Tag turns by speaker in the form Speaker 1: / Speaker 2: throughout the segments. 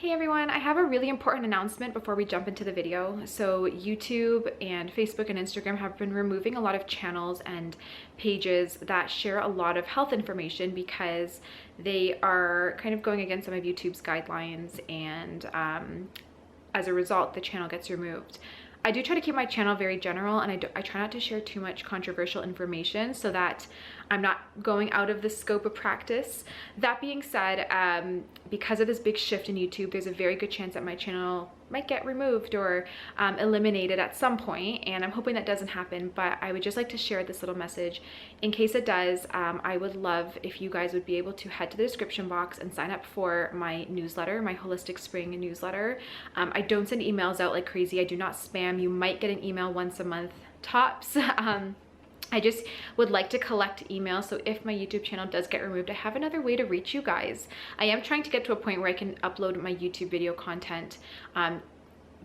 Speaker 1: Hey everyone, I have a really important announcement before we jump into the video. So YouTube and Facebook and Instagram have been removing a lot of channels and pages that share a lot of health information because they are kind of going against some of YouTube's guidelines, and as a result, the channel gets removed. I do try to keep my channel very general, and I try not to share too much controversial information so that I'm not going out of the scope of practice. That being said, because of this big shift in YouTube, there's a very good chance that my channel might get removed or eliminated at some point, and I'm hoping that doesn't happen, but I would just like to share this little message. In case it does, I would love if you guys would be able to head to the description box and sign up for my newsletter, my Holistic Spring newsletter. I don't send emails out like crazy. I do not spam. You might get an email once a month tops. I just would like to collect emails, so if my YouTube channel does get removed, I have another way to reach you guys. I am trying to get to a point where I can upload my YouTube video content,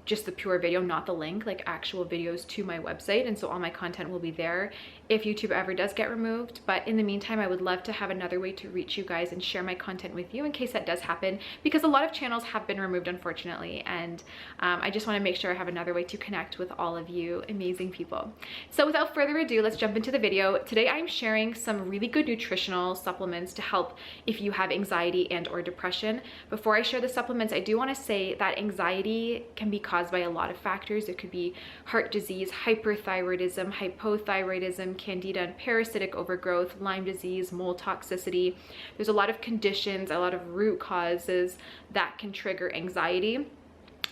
Speaker 1: just the pure video, not the link, like actual videos to my website, and so all my content will be there if YouTube ever does get removed. But in the meantime, I would love to have another way to reach you guys and share my content with you in case that does happen, because a lot of channels have been removed, unfortunately, and I just want to make sure I have another way to connect with all of you amazing people. So without further ado, let's jump into the video. Today I'm sharing some really good nutritional supplements to help if you have anxiety and or depression. Before I share the supplements, I do want to say that anxiety can be caused by a lot of factors. It could be heart disease, hyperthyroidism, hypothyroidism, candida and parasitic overgrowth, Lyme disease, mold toxicity. There's a lot of conditions, a lot of root causes that can trigger anxiety.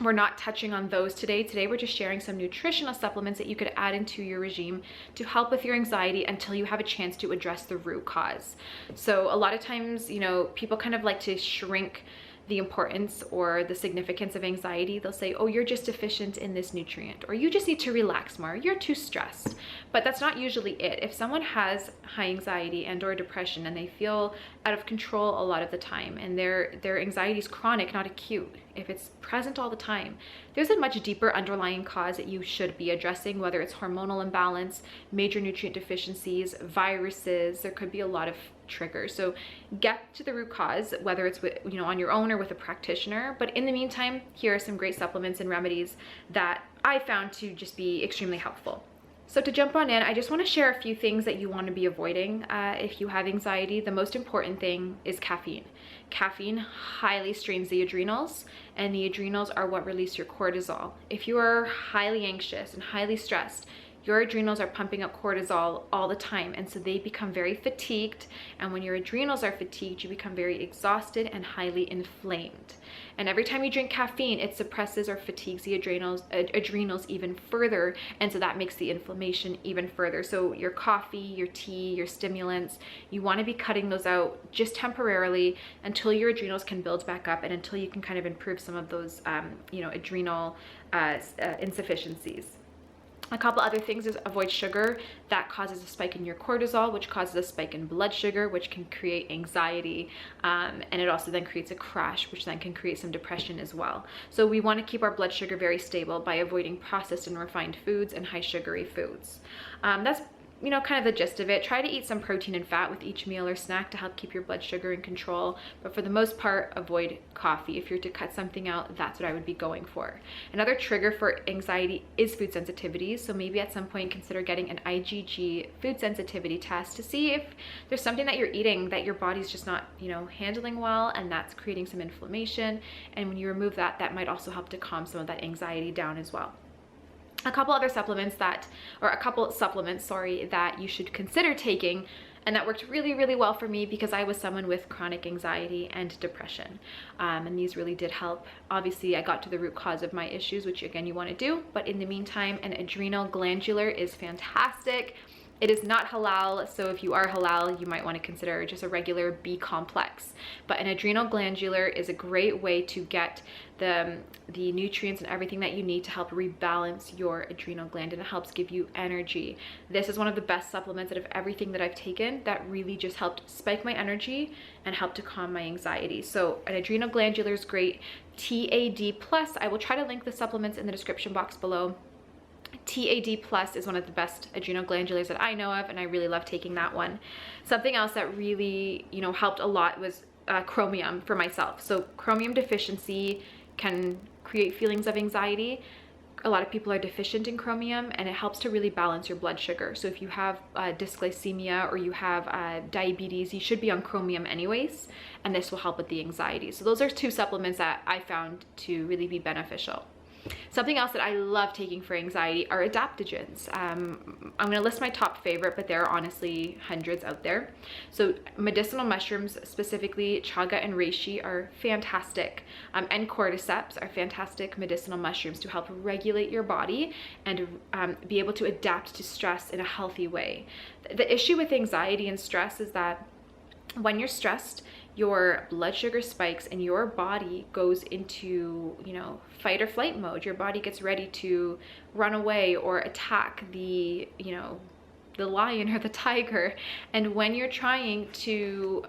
Speaker 1: We're not touching on those today. Today we're just sharing some nutritional supplements that you could add into your regime to help with your anxiety until you have a chance to address the root cause. So a lot of times, you know, people kind of like to shrink the importance or the significance of anxiety. They'll say, oh, you're just deficient in this nutrient, or you just need to relax more, you're too stressed. But that's not usually it. If someone has high anxiety and or depression and they feel out of control a lot of the time, and their anxiety is chronic, not acute, if it's present all the time, there's a much deeper underlying cause that you should be addressing, whether it's hormonal imbalance, major nutrient deficiencies, viruses. There could be a lot of triggers. So get to the root cause, whether it's with, you know, on your own or with a practitioner. But in the meantime, here are some great supplements and remedies that I found to just be extremely helpful. So to jump on in, I just want to share a few things that you want to be avoiding if you have anxiety. The most important thing is caffeine. Caffeine highly strains the adrenals, and the adrenals are what release your cortisol. If you are highly anxious and highly stressed, your adrenals are pumping up cortisol all the time, and so they become very fatigued, and when your adrenals are fatigued, you become very exhausted and highly inflamed. And every time you drink caffeine, it suppresses or fatigues the adrenals even further, and so that makes the inflammation even further. So your coffee, your tea, your stimulants, you want to be cutting those out just temporarily until your adrenals can build back up, and until you can kind of improve some of those adrenal insufficiencies. A couple other things is avoid sugar. That causes a spike in your cortisol, which causes a spike in blood sugar, which can create anxiety, and it also then creates a crash, which then can create some depression as well. So we want to keep our blood sugar very stable by avoiding processed and refined foods and high sugary foods. That's kind of the gist of it. Try to eat some protein and fat with each meal or snack to help keep your blood sugar in control, but for the most part, avoid coffee. If you're to cut something out, that's what I would be going for. Another trigger for anxiety is food sensitivities, so maybe at some point consider getting an IgG food sensitivity test to see if there's something that you're eating that your body's just not, handling well, and that's creating some inflammation. And when you remove that, that might also help to calm some of that anxiety down as well. A couple supplements, that you should consider taking, and that worked really, really well for me because I was someone with chronic anxiety and depression. And these really did help. Obviously, I got to the root cause of my issues, which again, you want to do. But in the meantime, an adrenal glandular is fantastic. It is not halal, so if you are halal, you might want to consider just a regular BComplex. But an adrenal glandular is a great way to get the nutrients and everything that you need to help rebalance your adrenal gland, and it helps give you energy. This is one of the best supplements out of everything that I've taken that really just helped spike my energy and help to calm my anxiety. So an adrenal glandular is great. TAD+, I will try to link the supplements in the description box below. TAD Plus is one of the best adrenal glandulars that I know of, and I really love taking that one. Something else that really, helped a lot was chromium for myself. So chromium deficiency can create feelings of anxiety. A lot of people are deficient in chromium, and it helps to really balance your blood sugar. So if you have dysglycemia or you have diabetes, you should be on chromium anyways, and this will help with the anxiety. So those are 2 supplements that I found to really be beneficial. Something else that I love taking for anxiety are adaptogens. I'm going to list my top favorite, but there are honestly hundreds out there. So medicinal mushrooms, specifically chaga and reishi, are fantastic, and cordyceps are fantastic medicinal mushrooms to help regulate your body and be able to adapt to stress in a healthy way. The issue with anxiety and stress is that when you're stressed, your blood sugar spikes and your body goes into, fight or flight mode. Your body gets ready to run away or attack the lion or the tiger. And when you're trying to,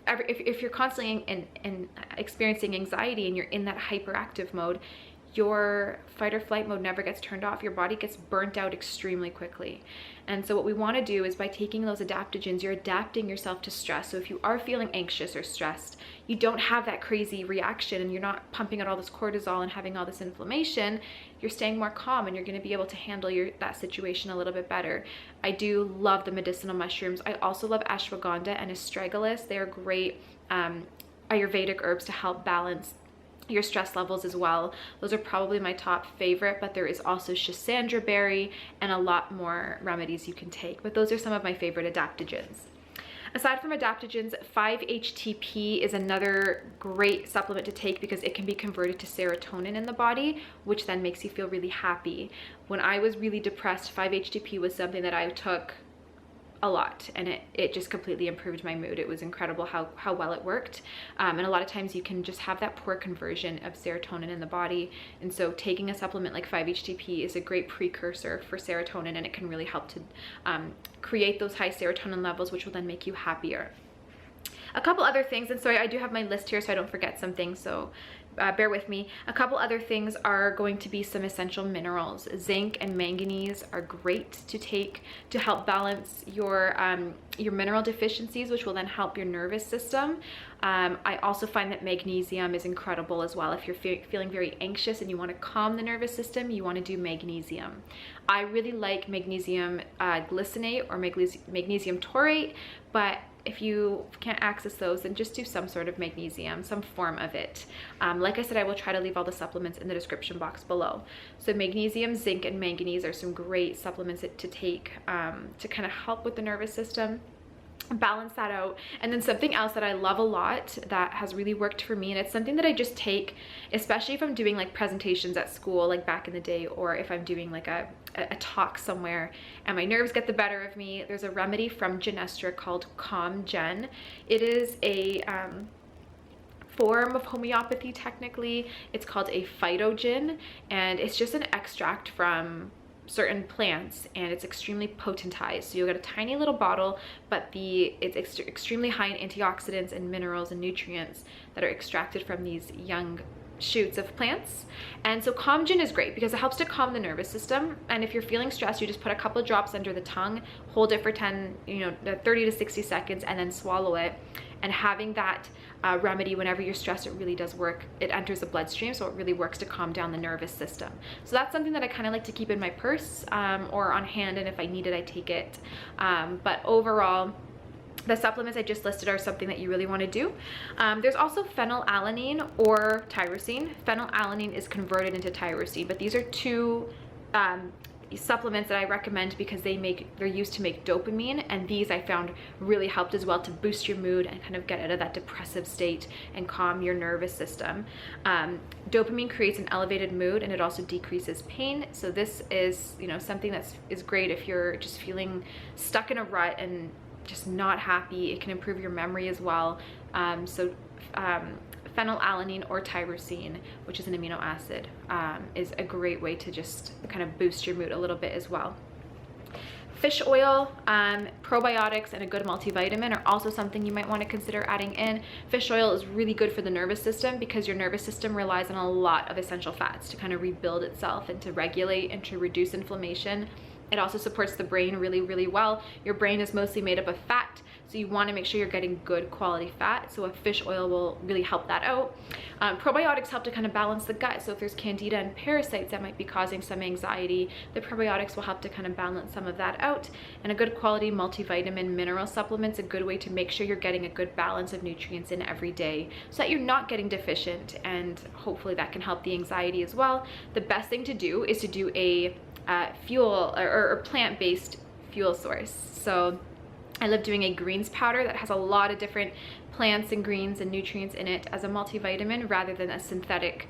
Speaker 1: if you're constantly in experiencing anxiety and you're in that hyperactive mode, your fight or flight mode never gets turned off. Your body gets burnt out extremely quickly. And so what we want to do is by taking those adaptogens, you're adapting yourself to stress. So if you are feeling anxious or stressed, you don't have that crazy reaction and you're not pumping out all this cortisol and having all this inflammation. You're staying more calm and you're going to be able to handle that situation a little bit better. I do love the medicinal mushrooms. I also love ashwagandha and astragalus. They are great Ayurvedic herbs to help balance your stress levels as well. Those are probably my top favorite, but there is also schisandra berry and a lot more remedies you can take. But those are some of my favorite adaptogens. Aside from adaptogens, 5-HTP is another great supplement to take because it can be converted to serotonin in the body, which then makes you feel really happy. When I was really depressed, 5-HTP was something that I took a lot, and it just completely improved my mood. It was incredible how well it worked. And a lot of times you can just have that poor conversion of serotonin in the body. And so taking a supplement like 5-HTP is a great precursor for serotonin, and it can really help to create those high serotonin levels, which will then make you happier. A couple other things, and sorry, I do have my list here so I don't forget some things, so bear with me. A couple other things are going to be some essential minerals. Zinc and manganese are great to take to help balance your mineral deficiencies, which will then help your nervous system. I also find that magnesium is incredible as well. If you're feeling very anxious and you want to calm the nervous system, you want to do magnesium. I really like magnesium glycinate or magnesium taurate, but if you can't access those, then just do some sort of magnesium, some form of it. Like I said, I will try to leave all the supplements in the description box below. So magnesium, zinc, and manganese are some great supplements to take to kind of help with the nervous system, balance that out. And then something else that I love a lot that has really worked for me, and it's something that I just take, especially if I'm doing like presentations at school, like back in the day, or if I'm doing like a talk somewhere and my nerves get the better of me. There's a remedy from Genestra called Calmen. It is a form of homeopathy technically. It's called a phytogen, and it's just an extract from certain plants, and it's extremely potentized. So you'll get a tiny little bottle, but it's extremely high in antioxidants and minerals and nutrients that are extracted from these young shoots of plants. And so Calmen is great because it helps to calm the nervous system. And if you're feeling stressed, you just put a couple drops under the tongue, hold it for 30 to 60 seconds, and then swallow it. And having that remedy whenever you're stressed, it really does work. It enters the bloodstream, so it really works to calm down the nervous system. So that's something that I kind of like to keep in my purse or on hand, and if I need it, I take it. But overall, the supplements I just listed are something that you really want to do. There's also phenylalanine or tyrosine. Phenylalanine is converted into tyrosine, but these are two supplements that I recommend because they're used to make dopamine, and these I found really helped as well to boost your mood and kind of get out of that depressive state and calm your nervous system. Dopamine creates an elevated mood, and it also decreases pain. So this is something is great if you're just feeling stuck in a rut and just not happy. It can improve your memory as well. Phenylalanine or tyrosine, which is an amino acid, is a great way to just kind of boost your mood a little bit as well. Fish oil, probiotics, and a good multivitamin are also something you might want to consider adding in. Fish oil is really good for the nervous system because your nervous system relies on a lot of essential fats to kind of rebuild itself and to regulate and to reduce inflammation. It also supports the brain really, really well. Your brain is mostly made up of fat, So you want to make sure you're getting good quality fat. So a fish oil will really help that out. Probiotics help to kind of balance the gut. So if there's candida and parasites that might be causing some anxiety, the probiotics will help to kind of balance some of that out. And a good quality multivitamin mineral supplement's a good way to make sure you're getting a good balance of nutrients in every day so that you're not getting deficient, and hopefully that can help the anxiety as well. The best thing to do is to do a fuel or plant-based fuel source. So I love doing a greens powder that has a lot of different plants and greens and nutrients in it as a multivitamin rather than a synthetic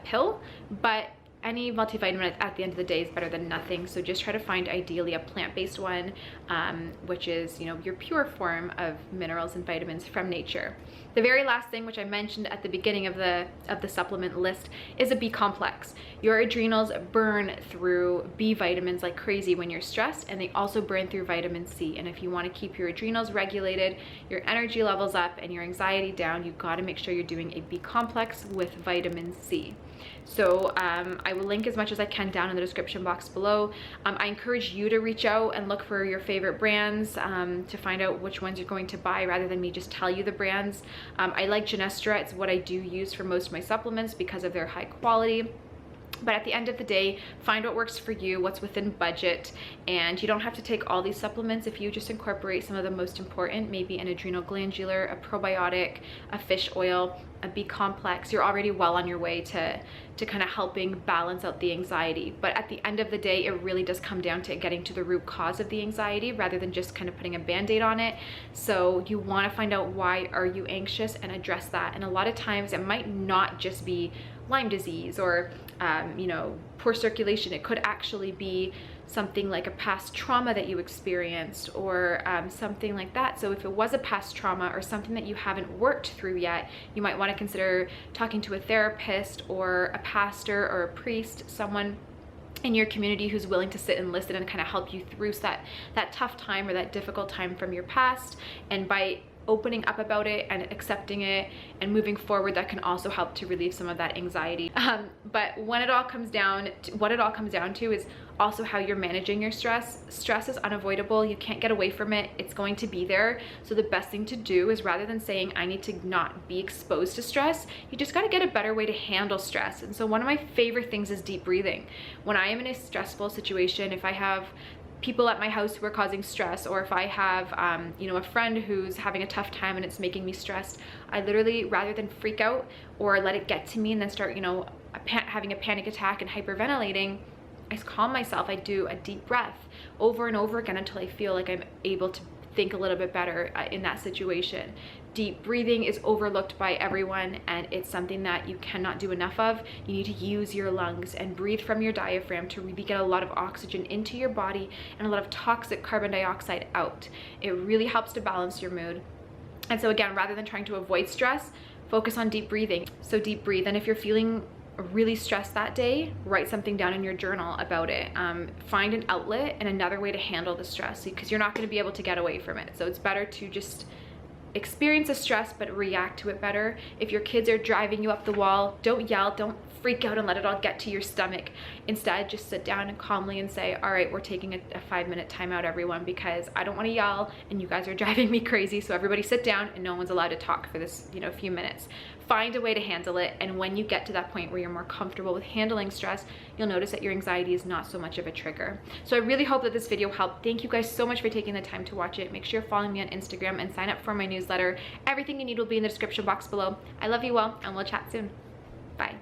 Speaker 1: pill. But any multivitamin at the end of the day is better than nothing. So just try to find ideally a plant-based one, which is, you know, your pure form of minerals and vitamins from nature. The very last thing, which I mentioned at the beginning of the supplement list, is a B-complex. Your adrenals burn through B vitamins like crazy when you're stressed, and they also burn through vitamin C. And if you want to keep your adrenals regulated, your energy levels up, and your anxiety down, you've got to make sure you're doing a B-complex with vitamin C. So I will link as much as I can down in the description box below. I encourage you to reach out and look for your favorite brands to find out which ones you're going to buy rather than me just tell you the brands. I like Genestra. It's what I do use for most of my supplements because of their high quality. But at the end of the day, find what works for you, what's within budget, and you don't have to take all these supplements. If you just incorporate some of the most important, maybe an adrenal glandular, a probiotic, a fish oil, a B-complex, you're already well on your way to kind of helping balance out the anxiety. But at the end of the day, it really does come down to getting to the root cause of the anxiety rather than just kind of putting a band-aid on it. So you want to find out why are you anxious and address that. And a lot of times it might not just be Lyme disease or you know, poor circulation. It could actually be something like a past trauma that you experienced or something like that. So if it was a past trauma or something that you haven't worked through yet, you might want to consider talking to a therapist or a pastor or a priest, someone in your community who's willing to sit and listen and kind of help you through that tough time or that difficult time from your past. And by opening up about it and accepting it and moving forward, that can also help to relieve some of that anxiety. But when it all comes down to, what it all comes down to is also how you're managing your stress. Stress is unavoidable. You can't get away from it. It's going to be there. So the best thing to do is, rather than saying I need to not be exposed to stress, you just got to get a better way to handle stress. And so one of my favorite things is deep breathing. When I am in a stressful situation, if I have people at my house who are causing stress, or if I have you know, a friend who's having a tough time and it's making me stressed, I literally, rather than freak out or let it get to me and then start, you know, having a panic attack and hyperventilating, I calm myself. I do a deep breath over and over again until I feel like I'm able to think a little bit better in that situation. Deep breathing is overlooked by everyone, and it's something that you cannot do enough of. You need to use your lungs and breathe from your diaphragm to really get a lot of oxygen into your body and a lot of toxic carbon dioxide out. It really helps to balance your mood. And so again, rather than trying to avoid stress, focus on deep breathing. So deep breathe. And if you're feeling really stressed that day, write something down in your journal about it. Find an outlet and another way to handle the stress, because you're not going to be able to get away from it. So it's better to just experience the stress but react to it better. If your kids are driving you up the wall, don't yell, don't freak out and let it all get to your stomach. Instead, just sit down and calmly and say, all right, we're taking a 5-minute timeout, everyone, because I don't want to yell and you guys are driving me crazy. So everybody sit down and no one's allowed to talk for this, you know, few minutes. Find a way to handle it. And when you get to that point where you're more comfortable with handling stress, you'll notice that your anxiety is not so much of a trigger. So I really hope that this video helped. Thank you guys so much for taking the time to watch it. Make sure you're following me on Instagram and sign up for my newsletter. Everything you need will be in the description box below. I love you all, and we'll chat soon. Bye.